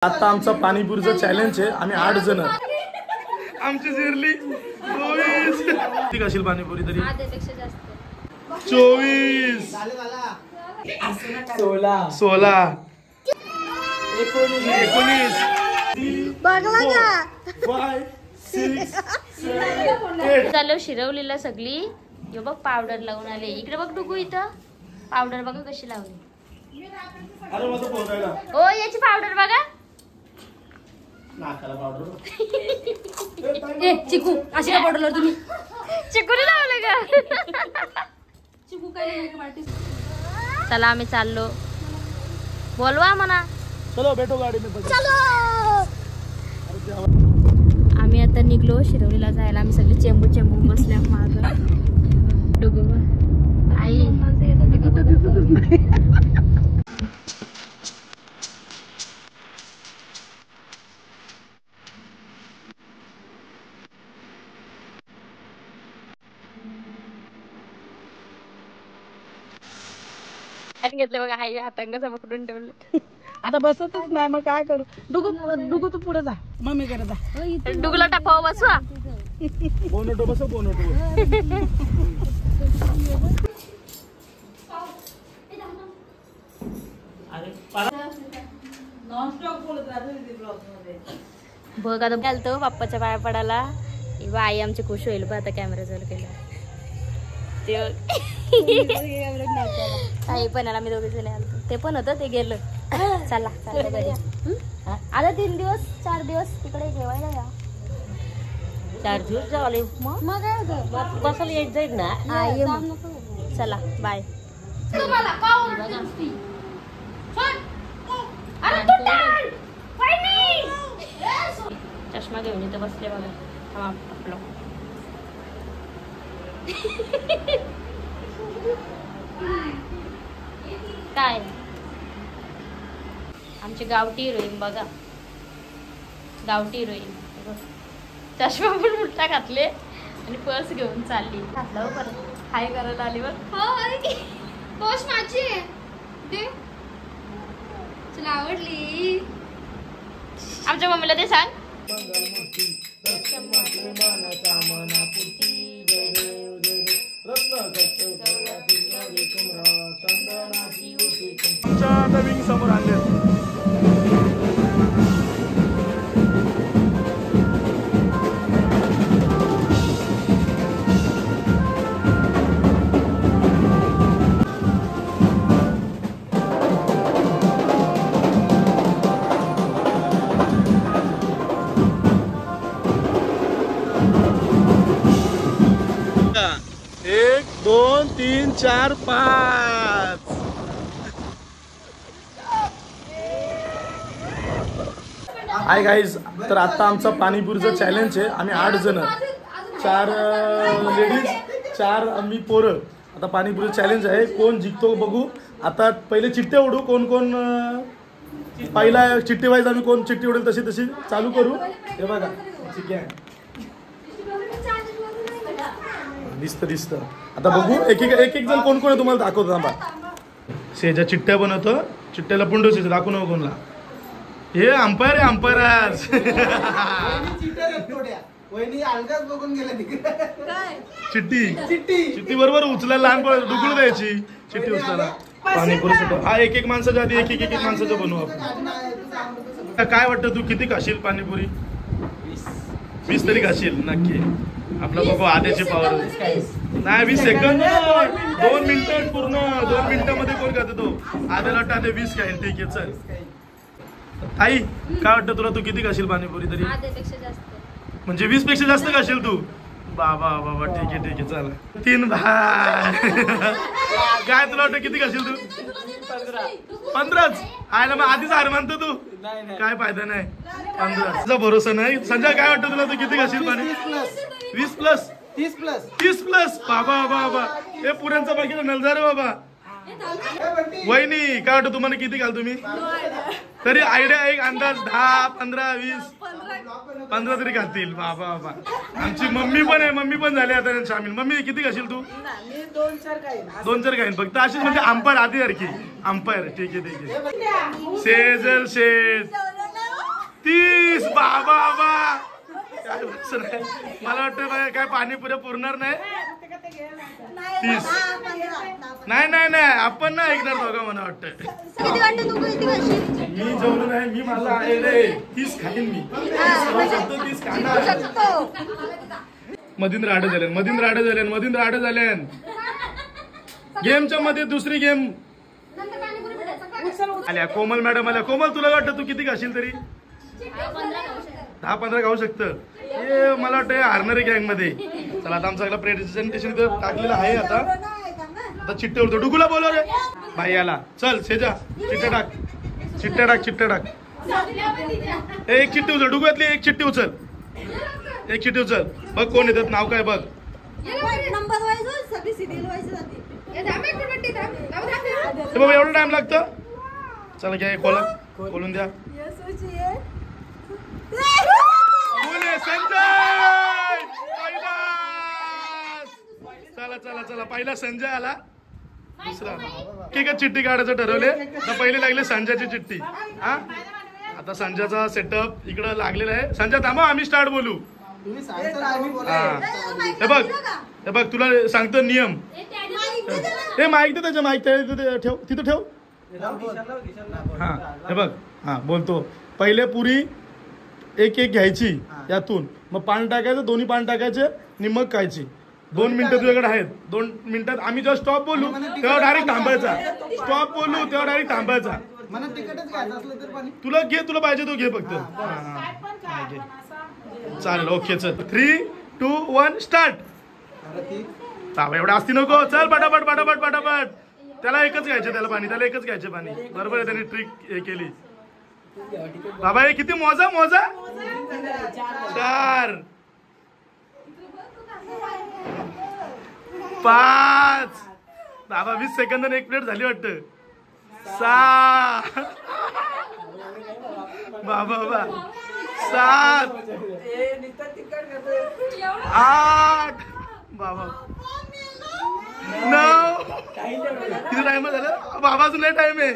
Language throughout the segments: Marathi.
आता आमचा पाणीपुरीचा चॅलेंज आहे. आम्ही 8 जण आमची जिरली 24 किती खाशील पाणीपुरी तरी 24 16 19 झालं शिरवलीला सगळी. यो बघ पावडर लावून आले. इकडे बघ डुगू, इथं पावडर बघा कशी लावली. ओ याची पावडर बघा. चिकू अशी का पावडर तुम्ही चिकूने लावलं का? चिकू काय. चला आम्ही चाललो. बोलवा म्हणा. चलो बैठो गाडी में. चलो आम्ही आता निघलो शिरवलीला जायला. आम्ही सगळे चेंबू चेंबू बसल्या माग. डुगू आई घेतले बघा. आई हातांग पकडून ठेवलं. आता बसतच नाही मग काय करू. डुगू तू पुढे जा. मम्मी कडे जा. डुगूला टापाव बसवा. बोनटो बस बोनटो. बघ आता घालतो बाप्पाच्या पाया पडायला. आई आमची खुश होईल बा आता कॅमेरा चालू केला. काही पण आम्ही दोघे जण आलतो. ते पण होतं ते गेलं. चला चालतं घरी. आता 3 दिवस 4 दिवस तिकडे जेवायला या. 4 दिवस झाले मग काय होतं बसायला येत जाईल ना. चला बाय. चष्मा घेऊन इथं बसले बघा आपलं. काय आमची गावठी हिरोईन बघा. गावठी हिरोईन चष्मा पण उलटा घातले आणि पर्स घेऊन चालली. घातला परत हाय करायला आली बघ. पोस्ट माझी आहे दे. तुला आवडली. आमच्या मम्मीला ते सांग. नवीन समोर आणले. एक 2 3 4 5. Hi guys. तर आता आमचा पाणीपुरीचा चॅलेंज आहे. आम्ही 8 जण 4 लेडीज 4 आम्ही पोरं. आता पाणीपुरी चॅलेंज आहे. कोण जिंकतो बघू. आता पहिले चिट्टे उडू. कोण कोण पहिला चिट्टी वाईज आम्ही कोण चिट्टी उडेल तशी तशी चालू करू. हे बघा ठीक आहे. दिसतं. आता बघू एक एक जण कोण कोण आहे तुम्हाला दाखवतो. थांबा. सेजा चिट्ट्या बनवतो. चिट्ट्याला पुंडो सेजा दाखवू नको कोणला. हे अंपायर आहे. अंपायर आज चिट्टी बरोबर उचलायला लहान डुकून द्यायची. चिट्टी उचलायला पाणीपुरी सुद्धा. हा एक माणसाच्या आधी एक माणसाचं बनवू आपण. काय वाटतं तू किती खाशील पाणीपुरी? 20 तरी खाशील नक्की. आपला बघू आद्याची पावर नाही. 20 सेकंद 2 मिनिटं पूर्ण. 2 मिनिटांमध्ये कोण खातो तो? आद्याला वाटतं 20 खाईल. ठीक आहे चल. आई काय वाटतं तुला? तू किती खाशील पाणीपुरी तरी? म्हणजे 20 पेक्षा जास्त खाशील तू? बाबा ठीक आहे चला. 3 काय तुला वाटतं किती खाशील तू? 15च. आयला मग आधीच हार मानतो तू. काय फायदा नाही. 15 तुझा भरोसा नाही. संजय काय वाटतं तुला? तू किती खाशील पाणी? 20 प्लस 30 प्लस. बाबा हे पुऱ्यांचा बाकी नलजारे बाबा. वहिनी काय वाटतं तुम्हाला किती घाल तुम्ही? तरी आयडिया एक अंदाज 10 15 20 15 तरी घालतील. बाबा आमची मम्मी पण आहे. मम्मी पण झाली आता सामील. मम्मी किती घालशील तू? 2-4 खाईन फक्त. अशीच म्हणजे अंपायर आधी सारखी अंपायर. ठीक आहे. सेजल शेठ काय भरोसा नाही. मला वाटतं काय पाणीपुऱ्या पुरणार नाही. 30 नाही नाही नाही आपण ना ऐकणार दोघं मला वाटतं. किती वाटतं तू किती खाशील? मी जेवलो नाही मी मला आहे रे 30 खाईन मी 30 खाणार. मधीन राडे झाले गेमच्या मध्ये दुसरी गेम आल्या. कोमल मॅडम आल्या. कोमल तुला वाटतं तू किती खाशील तरी 10-15 खाऊ शकतं. हे मला वाटतं हारणारी गँग मध्ये. चला आता आमचा प्रेझेंटेशन इथं टाकलेलं आहे. आता चिट्टे उडतो. डुगूला बोलव रे भाई आला. चल सेजा चिट्ट्या टाक. एक चिट्टी उचल. डुगूतली एक चिट्टी उचल. बघ कोण येतात. नाव काय बघ. नंबर वाईज सगळी सिरियल वाईज जाते. बाबा एवढं टाइम लागतं. चला घ्या खोलून द्या. संजय चला पहिला संजय आला. दुसरा ठीक आहे. चिठ्ठी काढायचं ठरवले तर पहिले लागले संजयची चिठ्ठी. हा आता संजयचा सेटअप इकडं लागलेला आहे. संजय थांबा आम्ही स्टार्ट बोलू. हे बघ तुला सांगतो नियम. हे माईक दे त्याच्या माईक ठेव तिथं ठेव. हा हे बघ हा बोलतो. पहिले पुरी एक घ्यायची यातून मग पान टाकायचं. दोन्ही पान टाकायचे आणि मग खायची. 2 मिनिटं तुझ्याकडे आहेत. 2 मिनिटात आम्ही जेव्हा स्टॉप बोलू तेव्हा डायरेक्ट थांबायचा. तुला घे तुला पाहिजे तो घे फक्त. चालेल ओके चल 3, 2, 1 स्टार्ट. एवढा असती नको. चल पटापट. त्याला एकच घ्यायचे. त्याला एकच घ्यायचे पाणी. बरोबर आहे. त्यांनी ट्रिक हे केली. बाबा हे किती मोजा 4, 5 बाबा 20 सेकंदाने 1 प्लेट झाली वाटतं. 6 बाबा 7 8 बाबा 9 किती टाइम झालं बाबा. अजून लय टाइम आहे.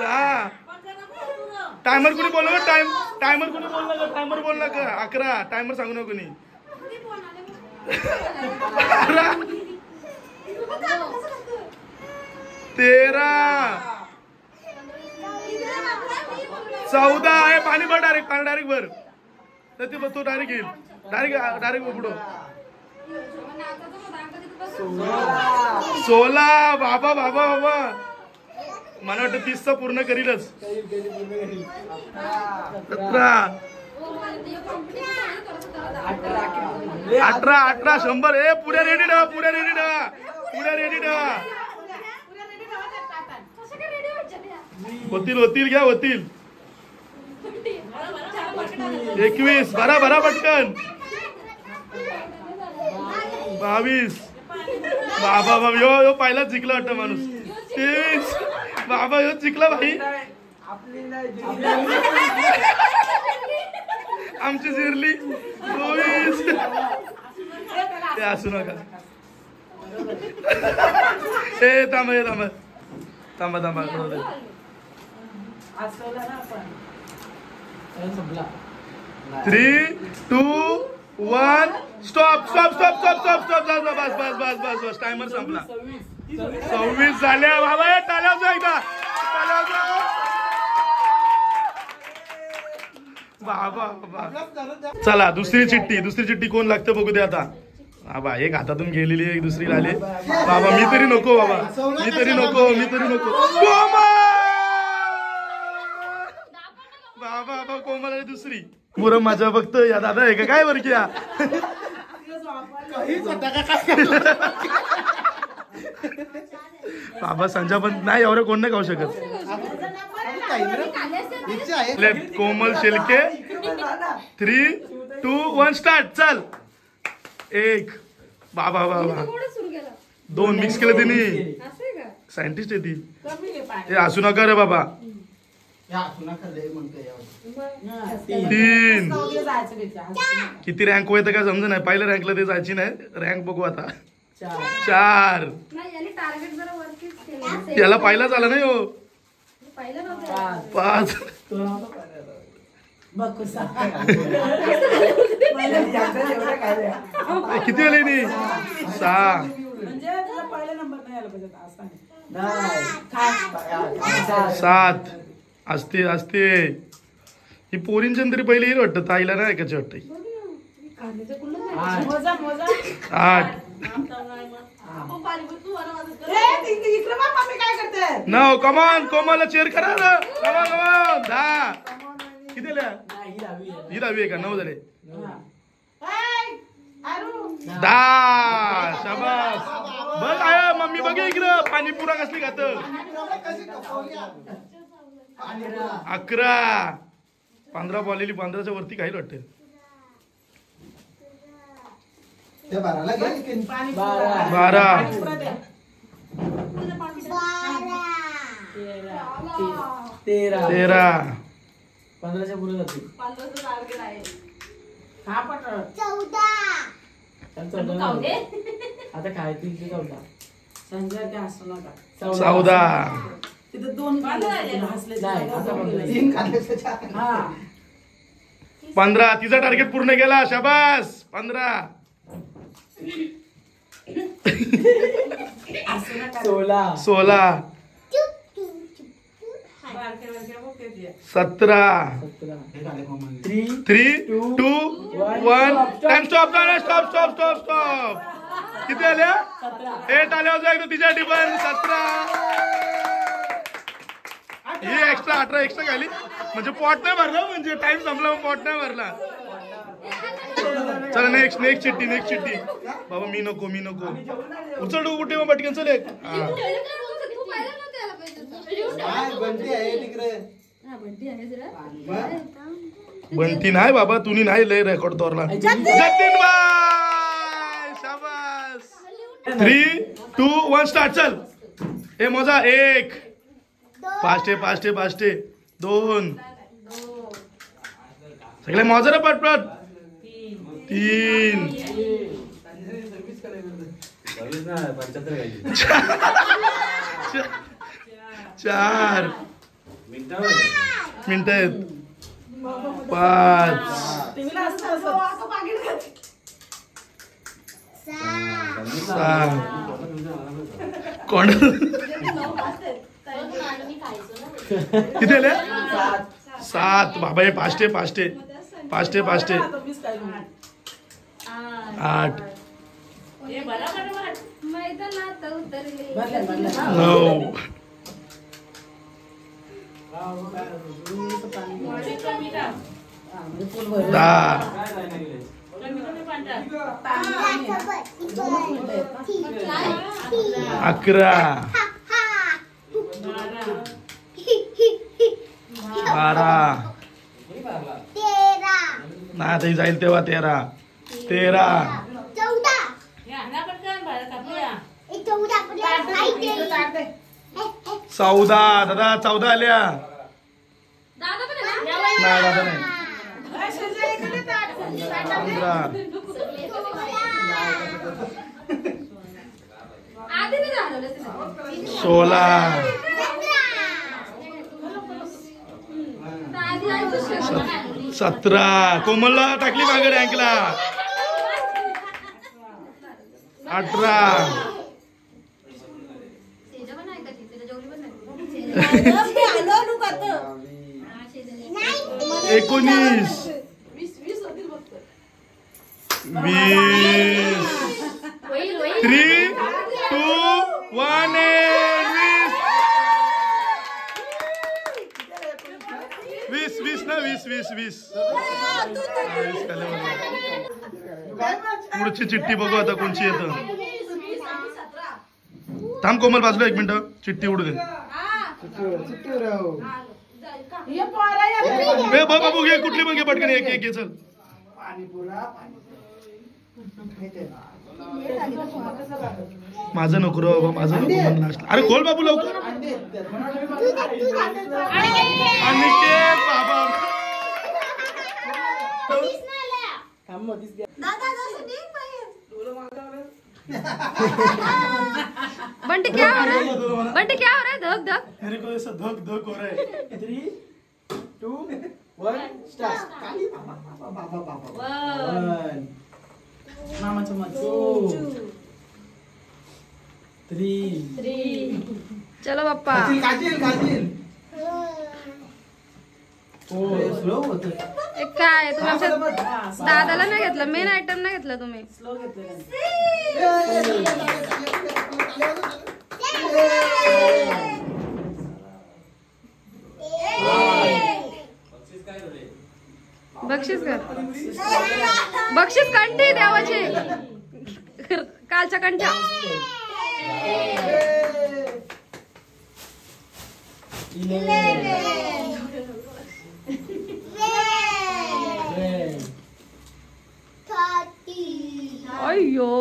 10 टायमर कोणी बोलला टायमर बोलला का 11 टायमर सांगू नको कोणी. 12 13 14 आहे. पाणी भर डायरेक्ट भर. तर ते तो डायरेक्ट येईल. डायरेक्ट उघडो. 16 बाबा मला वाटतं 30चा पूर्ण करीलच. 18 100. ए पुढे रेडी ठेवा. होतील घ्या. 21 भरा पटकन. 22 बाबा यो पहिलाच जिंकला वाटतं माणूस. 23 बाबा यो जिंकला भाई. आमची जिरली. 24 ते असू नका. ए थांबा 3, 2, 1 स्टॉप. बस टायमर संपला. 26 झाल्या बाबा. टाळ्या वाजवा एकदा. बाबा चला दुसरी चिठ्ठी कोण लागतं बघू दे आता. बाबा एक हातातून गेलेली एक दुसरी आली. बाबा मी तरी नको. बाबा कोमल आहे दुसरी. पुरं माझ्या बघत या दादा आहे का काय बरं की या. बाबा संजय पण नाही एवढं कोण नाही खाऊ शकत. कोमल शेलके 3, 2, 1 स्टार्ट. चल 1 बाबा 2 मिक्स केलं त्यांनी. सायंटिस्ट आहे ती. असू नका रे बाबा. 3 किती रँक होतं काय समज नाही. पहिल्या रँकला ते जायची नाही. रँक बघू आता. 4 त्याला पहिलाच आला नाही हो. 5 किती आले नी 6 म्हणजे तुला पहिला नंबर नाही आला पाहिजे आज सांग. 7 असते असते ही पोरींच्या तरी पहिले येईल वाटतं ताईला नाही ऐकायची वाटतं मोजा मोजा 8 इकडे बघ मम्मी काय करते. 9 कमान कोमलला चेअर करा ना कमान कमान 10 किती आल्या ही 10वी आहे का 9 झाले 10 शाबास बघ आय मम्मी बघ इकडं पाणी पुरा कसली खात 11 15 बॉलेली 15च्या वरती काही वाटतं 12 13 15च्या पुढे जाते. आता काय 314 संजय काय हसू नका. 14 तिथं 2 हसले नाही आता 15 तिचा टार्गेट पूर्ण केला शाबास 15 16 16 17 3 2 1 time stop stop stop stop stop किती आल्या 8 आल्या होत्या एकदा तिच्या डिफन 17 ही एक्स्ट्रा 18 एक्स्ट्रा घाली म्हणजे पॉट नाही भरला म्हणजे टाइम संपला पॉट नाही भरला चला नेक्स्ट चिठ्ठी बाबा मी नको उचल कुठे मग पटकन चल एक बंटी नाही बाबा तुम्ही नाही लय रेकॉर्ड तोरला जतीन बाय शाबास 3 2 1 स्टार्ट चल ए मोजा 1 फास्ट आहे 2 सगळे मोजा रे पटपट 3 4 मिनिट आहेत 5 6 कोण किती आले 7 बाबा हे 5 आहे 8 9 11 12 नाही आता जाईल तेव्हा 13 14 दादा 14 आल्या नाही दादा नाही 17 कोमलला टाकली मागे रँकला 18 19 20 3 2 1 20 पुढची चिठ्ठी बघू आता कोणची येतं थांब कोमल बाजूला 1 मिनिट चिठ्ठी उडू दे बाबू घे कुठली बघ पटकन एक घे चल माझं नको रे बाबा माझं नको लास्ट अरे खोल बाबू लवकर अनिकेत बाबा बंटी क्या हो रहा है धक धक मेरे को ऐसा धक धक हो रहा है 3 2 1 स्टार्ट. वन. मामाचं मत 2 3 चलो बाप्पा. स्लो होत. एक काय तुम्ही आमच्या दादाला नाही घेतलं, मेन आयटम नाही घेतलं तुम्ही. स्लो घेतलं बक्षीस कर. बक्षीस कंठी द्यावाची कालच्या कंठ्या. अय्यो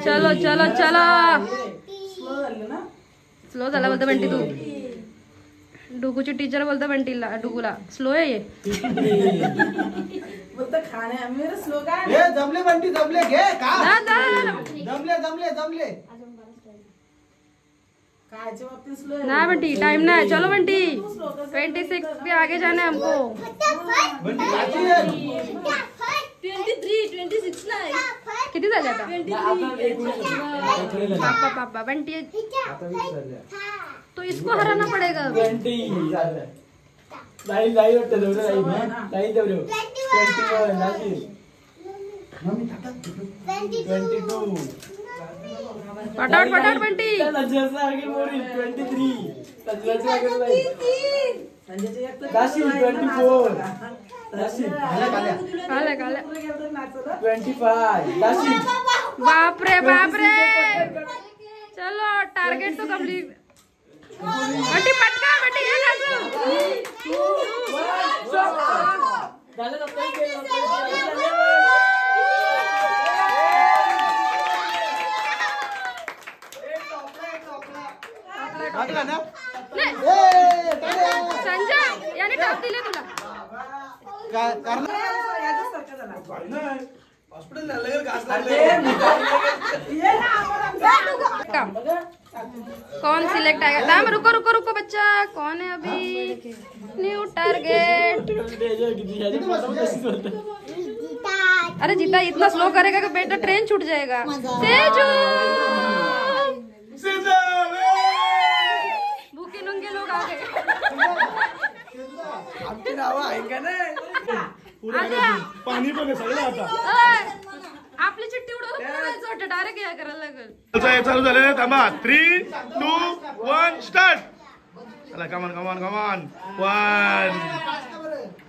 चलो चलो चलो. स्लो झालं ना. स्लो झाला बोलतो बंटी तू. डुगूची टीचर बोलतो बंटीला डुगूला स्लो आहे ये. बोलतं खाण्या मेरे स्लो काय हे जमले बंटी जमले घे का जा, जा. जमले जमले जमले. खायच्या बाबतीत स्लो आहे. ना बंटी टाइम नाही. चलो बंटी 26 पे आगे जाना है हमको. बंटी काची 23, 26 ला आहे. किती झाले आता आता पापा पापा बंटी. 20 झाले. तो इसको हराना पड़ेगा. 20 झालं. लाईन लाईन वाटतं तेवढं लाईन लाईन तेवढं 21 नाशिक. 22 पटाट पटाट बंटी. लज्जाचं आगे मोरी 23 लज्जाचं आगे लाईन संजयच्या एक तर नाशिक 24 नाशिक काले काले 25 नाशिक. बाप रे बाप रे. चलो टारगेट तो कंप्लीट. बंटी पटका बंटी ये काजू. झालं ना संजय याने टॉप दिले तुला. काम कौन सिलेक्ट आएगा. दाम रुको रुको रुको बच्चा. कौन है अभी न्यू टारगेट. अरे जीता इतना स्लो करेगा कि बेटा ट्रेन छूट जाएगा. तेजू भूखे नंगे लोग आ गए. आमची नावं ऐका ना. पाणी पण आहे सगळं आता. आपली चिठ्ठी उडवून डायरेक्ट या करायला लागेल. चालू झाले. थांबा 3, 2, 1 स्टार्ट. चला कमान कमान कमान 1.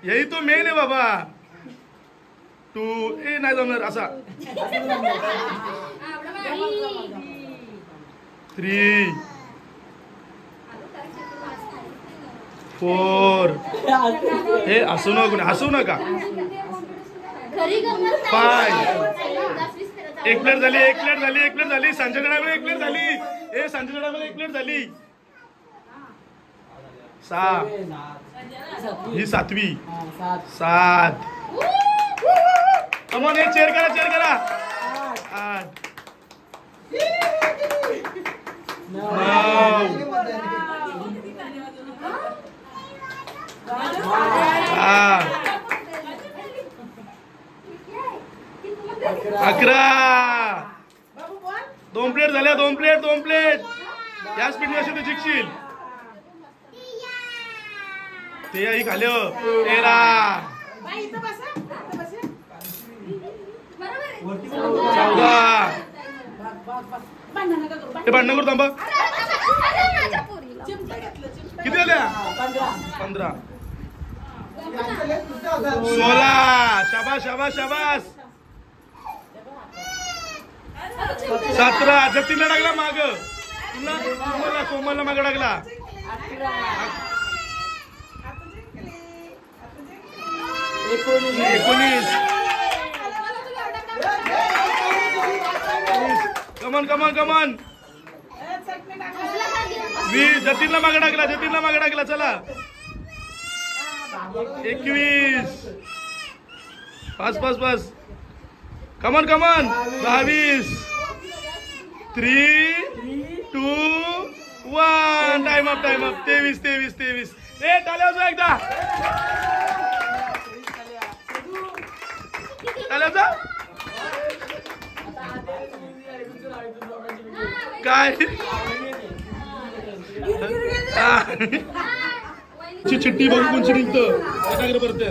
यही तो मेन आहे बाबा. 2 ए नाही जमणार असा. 3 4 हे हसू नका हसू नका. 5 एक प्लेट झाली एक प्लेट झाली एक प्लेट झाली. संजय मध्ये एक प्लेट झाली. ए संजय मध्ये एक प्लेट झाली. 6 ही 7वी 7. कमॉन एक चेअर करा चेअर करा. 8 9 11 2 प्लेट झाल्या 2 प्लेट. या स्पीडने अशी तू जिंकशील. ते ही खाल्यो 13 14 हे भांडण करू थांबा. किती झाल्या 15 16 शाबास शाबास शाबास. 17 जतीनला टाकला माग. तुला कोमलला माग टाकला. 19 कमन कमन कमन. 20 जतीनला मागे टाकला चला. 21 5 कमन कमन. 22 3 2 1 टाइम अप 23 ए टाळ्या वाजवा एकदा टाळ्या वाजवा काय चिठ्ठी बघून कोणची निघतं एकाग्र परत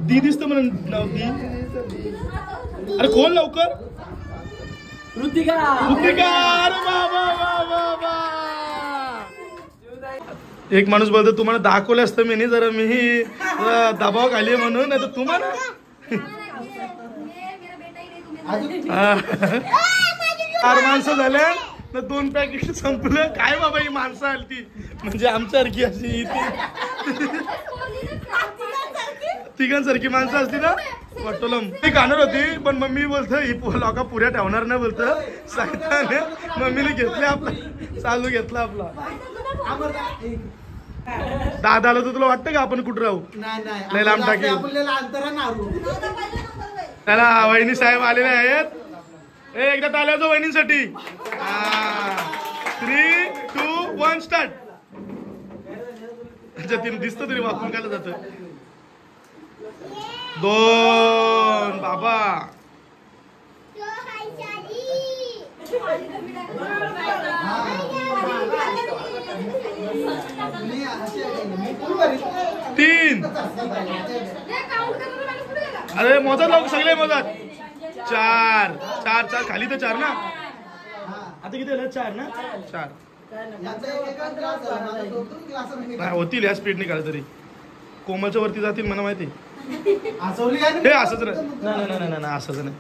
दी दिसत म्हणून दी अरे खोल लवकर ऋतिका अरे वा. एक माणूस बोलतो तुम्हाला दाखवलं असतं मी जरा मीही दबाव खाली म्हणून नाही तर तुम्हाला 4 माणसं झाल्या ना 2 पॅकेट संपलं काय बाबा ही माणसं आली ती म्हणजे आमच्यासारखी अशी तिघांसारखी माणसं असती ना वाटोलम ती खाणार होती पण मम्मी बोलत ही लोका पुऱ्या ठेवणार नाही बोलत सांगताने मम्मीने घेतले आपला चालू घेतला आपला दादाला तर तुला वाटतं का आपण कुठं राहू नाही लांब टाकेल त्याला वहिनी साहेब आलेले आहेत एकदा टाळ्या वहिनीसाठी 3, 2, 1 स्टार्ट जतीन दिसतं तरी वापरून काय जात 2 बाबा तीन अरे मोजात लोक सगळे मोजात 4 खाली तर 4 ना आता किती झालं 4 ना 4 होतील या स्पीडने काढ तरी कोमलच्या वरती जातील मला माहिती हे असंच नाही असंच नाही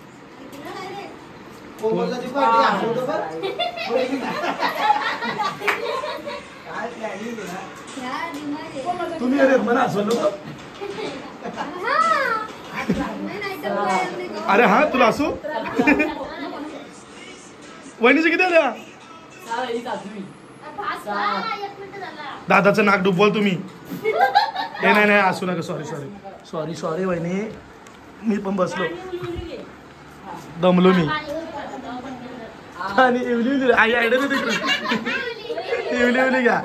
तुम्ही अरे मला असं नको अरे हा तुला असू वहिनीचं किती आल्या दादाचं नाक डुबवाल तुम्ही हे नाही असू नका सॉरी वहिनी मी पण बसलो दमलो मी आणि इवली आई आयडिया तिकडे इवली घ्या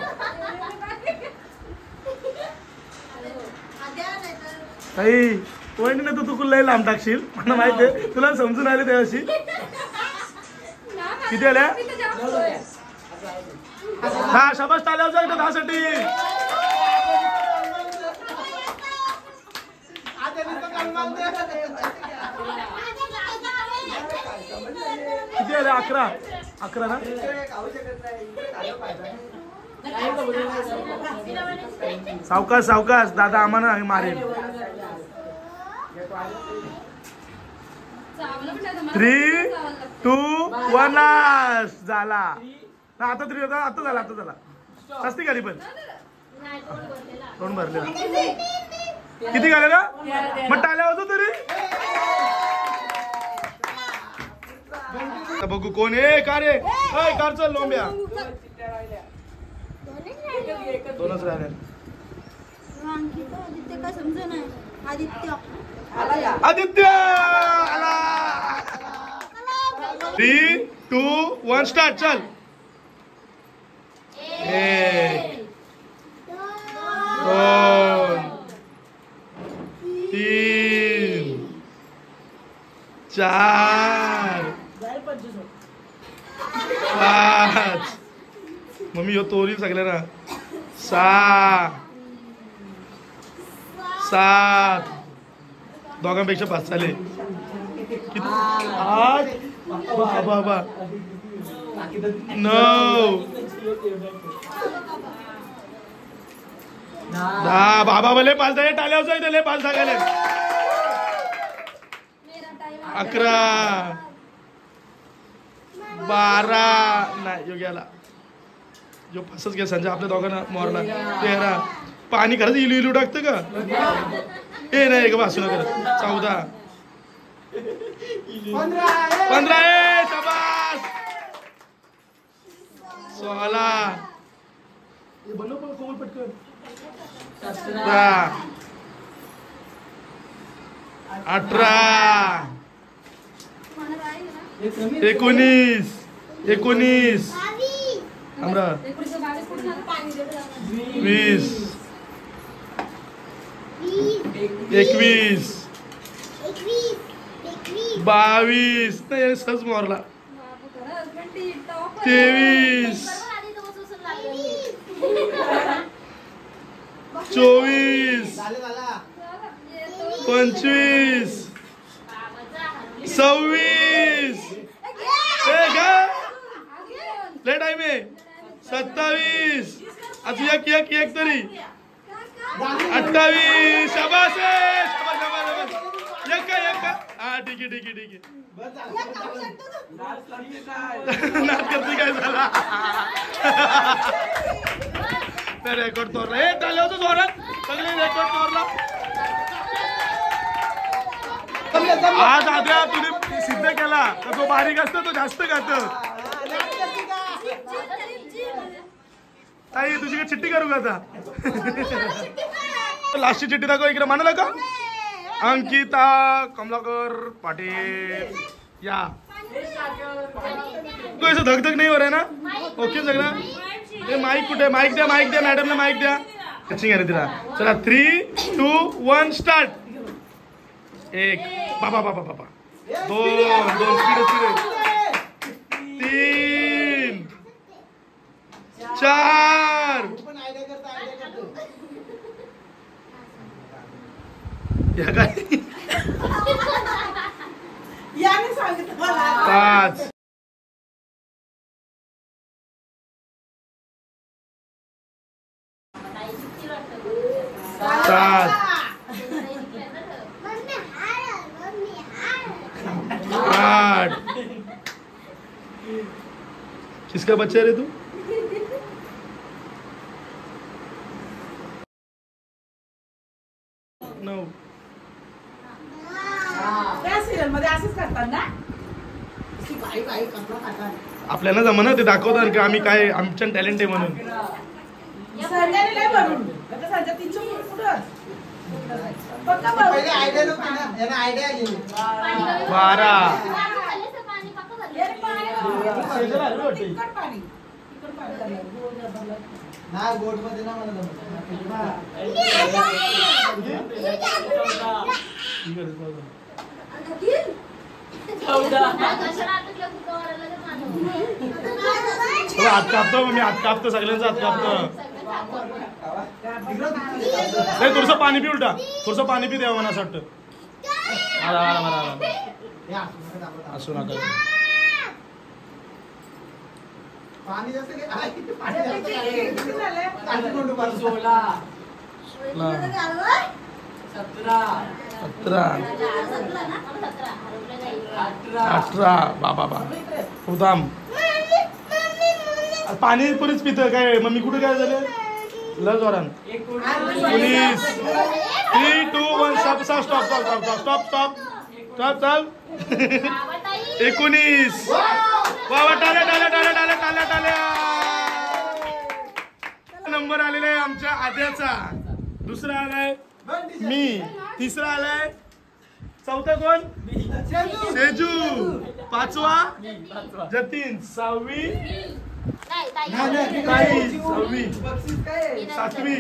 काही वहिनी ना तू लय लांब टाकशील मला माहिती आहे तुला समजून आले त्याशी किती आल्या हा शाबास टाळ्या जाऊ दहासाठी किती आल्या 11 ना सावकाश दादा आम्हाला मारेल 3, 2, 1 लास्ट झाला आता 3 होता आता झाला सस्ती गाडी पण 2 भरले किती गाले ना मग टाळ्या होतो तरी बघू कोण आहे का रे कार चल लोंब्या 2च राहिले आदित्य आला 3, 2, 1 स्टार्ट चल 1 2 3 4 5 मम्मी यो तोरी सगळ्यांना 6 7 दोघांपेक्षा 5 झाले 8 बाबा 9 10 बाबा भले 5 झाले टाळ्या वाजवायचे 5 झाले 11 12 नाही यो गेला जो 5च घ्या संजय आपल्या दोघांना मोरला 13 पाणी खरंच इलू टाकतं का ए नाही का वासू नका 14 15 शाबास 16 पटकन 17 18 19 19 अमरा 20 21 22 नाही सहज मारला 23 24 25 26 लय टाइम आहे 27 अजून एक तरी 28 शाबास एक का हा ठीक आहे नाच करते काय झाला रेकॉर्ड तोरला हे चालले होतं जोरात सगळे रेकॉर्ड तोरला आज आद्या तुम्ही सिद्ध केला तर जो बारीक असतो तो जास्त खात ताई तुझी काय चिठ्ठी करू का आता लास्टची चिठ्ठी दाखव इकडे म्हणाला का अंकिता कमलाकर पाटील या तो ऐसा धगधग नहीं हो रहा है ना ओके सगळं हे माईक कुठे माईक द्या मॅडमला माईक द्या टचिंग आहे तिला चला 3 2 1 स्टार्ट एक बाबा दोन स्पीड 3 4 या काय 5 7 8 किसका बच्चा रे तू 9 त्या सिरियल मध्ये असंच करतात ना आपल्याला जमना ते दाखवतात की आम्ही काय आमच्या टॅलेंट आहे म्हणून संध्याने नाही भरून आता संध्या 300 पुढं पक्का भरून आयडिया नको ना याला आयडिया घे 12 तिखट पाणी ना गोड मध्ये ना मला हात कापतो मी हात कापतो सगळ्यांचा हात कापतो नाही थोडस पाणी पी उलटा थोडस पाणी पी द्यावं मला असं वाटतं असू नका पाणी जास्त घे. पाणी झालंय 18 बाबा उदाम पाणी पुरीच पित काय मम्मी कुठे काय झालं लस वरान 19 3 2 1 स्टॉप 19 वा टाल्या नंबर आलेला आहे आमच्या आद्याचा दुसरा आलाय मी तिसरा आलाय चौथा कोण सेजू पाचवा जतीन 6वी ताई 6वी 7वी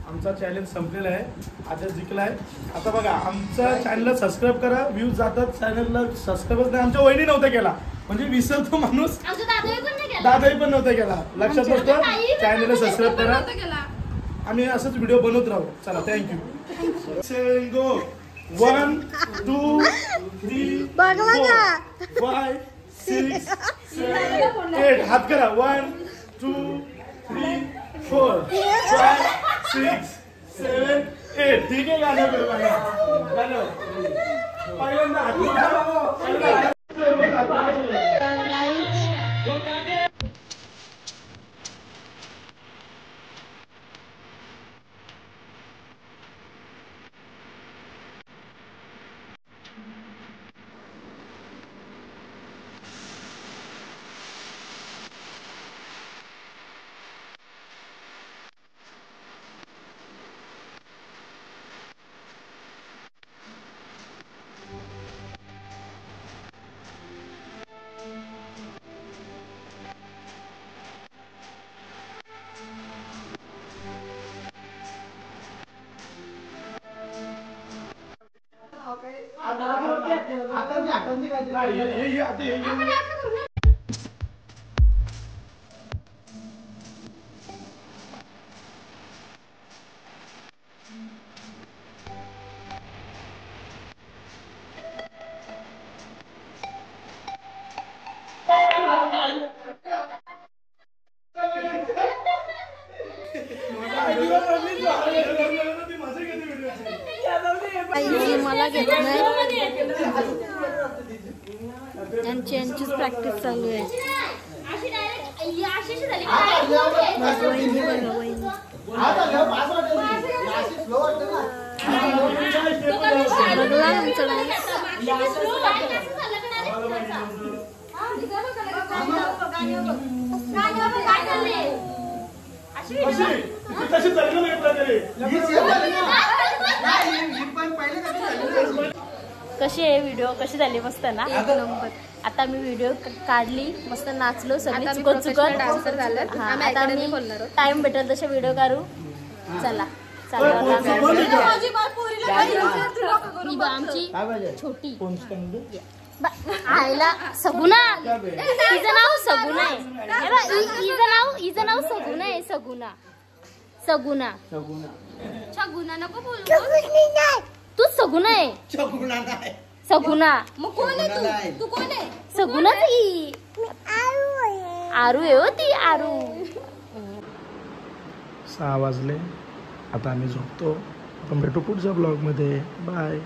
आमचा चॅलेंज संपलेला आहे आता जिंकलाय आता बघा आमच्या चॅनलला सबस्क्राईब करा व्ह्यूज जातात चॅनलला सबस्क्राईबच नाही आमच्या वहिनी नव्हता केला म्हणजे विसरतो माणूस दादाही पण नव्हता केला लक्षात असतं चॅनलला सबस्क्राईब करा आम्ही असंच व्हिडिओ बनवत राहू चला थँक्यू 1 2 3 4 5 6 7 8 हात करा 1 2 3 4 5 6 7 8 ठीक आहे गाणं करू गाणं पहिल्यांदा मला घेत नाही, यांचीच प्रॅक्टिस चालू आहे. कशी आहे व्हिडिओ, कशी झाली? मस्त ना. आता मी व्हिडिओ काढली, मस्त नाचलो सगळी चुकत चुकत डान्सर झालं. आता मी टाइम भेटेल तसे व्हिडिओ काढू. चला आमची छोटी आईला सगुना, हिचं नाव सगुना आहे. हिचं नाव सगुना आहे. सगुना सगुना सगुना नको बोलू. तू सगुना आहे. सगुना मग कोण आहे तू? तू कोण आहे? सगुना ती आरू आहे हो, ती आरू. 6 वाजले, आता आम्ही झोपतो. आपण भेटू पुढच्या ब्लॉग मध्ये. बाय.